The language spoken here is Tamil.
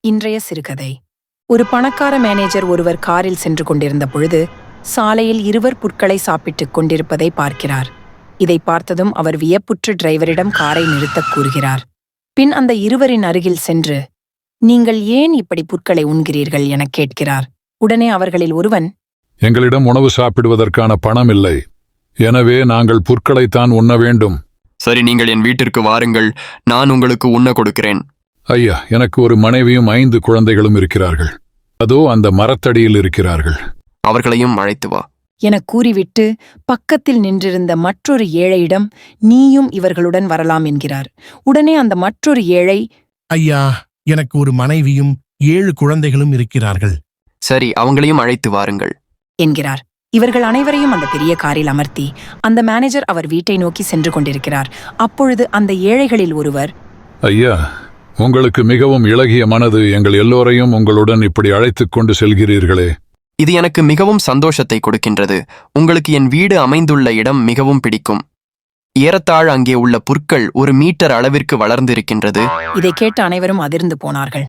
இன்றைய சிறுகதை. ஒரு பணக்கார மேனேஜர் ஒருவர் காரில் சென்று கொண்டிருந்த பொழுது சாலையில் இருவர் புற்களை சாப்பிட்டுக் கொண்டிருப்பதை பார்க்கிறார். இதை பார்த்ததும் அவர் வியப்புற்று டிரைவரிடம் காரை நிறுத்தக் கூறுகிறார். பின் அந்த இருவரின் அருகில் சென்று, நீங்கள் ஏன் இப்படி புற்களை உண்கிறீர்கள் எனக் கேட்கிறார். உடனே அவர்களில் ஒருவன், எங்களிடம் உணவு சாப்பிடுவதற்கான பணம் இல்லை, எனவே நாங்கள் புற்களைத்தான் உண்ண வேண்டும். சரி, நீங்கள் என் வீட்டிற்கு வாருங்கள், நான் உங்களுக்கு உண்ண கொடுக்கிறேன். ஐயா, எனக்கு ஒரு மனைவியும் 5 குழந்தைகளும் இருக்கிறார்கள். அதோ அந்த மரத்தடியில் இருக்கிறார்கள். அவர்களையும் அழைத்து வா எனக் கூறிவிட்டு பக்கத்தில் நின்றிருந்த மற்றொரு ஏழையிடம், நீயும் இவர்களுடன் வரலாம் என்கிறார். உடனே அந்த மற்றொரு ஏழை, ஐயா, எனக்கு ஒரு மனைவியும் 7 குழந்தைகளும் இருக்கிறார்கள். சரி, அவங்களையும் அழைத்து வாருங்கள் என்கிறார். இவர்கள் அனைவரையும் அந்த பெரிய காரில் அமர்த்தி அந்த மேனேஜர் அவர் வீட்டை நோக்கி சென்று கொண்டிருக்கிறார். அப்பொழுது அந்த ஏழைகளில் ஒருவர், ஐயா, உங்களுக்கு மிகவும் இளகிய மனது, எங்கள் எல்லோரையும் உங்களுடன் இப்படி அழைத்துக் கொண்டு செல்கிறீர்களே. இது எனக்கு மிகவும் சந்தோஷத்தை கொடுக்கின்றது. உங்களுக்கு என் வீடு அமைந்துள்ள இடம் மிகவும் பிடிக்கும். ஏறத்தாழ அங்கே உள்ள புற்கள் 1 மீட்டர் அளவிற்கு வளர்ந்திருக்கின்றது. இதை கேட்ட அனைவரும் அதிர்ந்து போனார்கள்.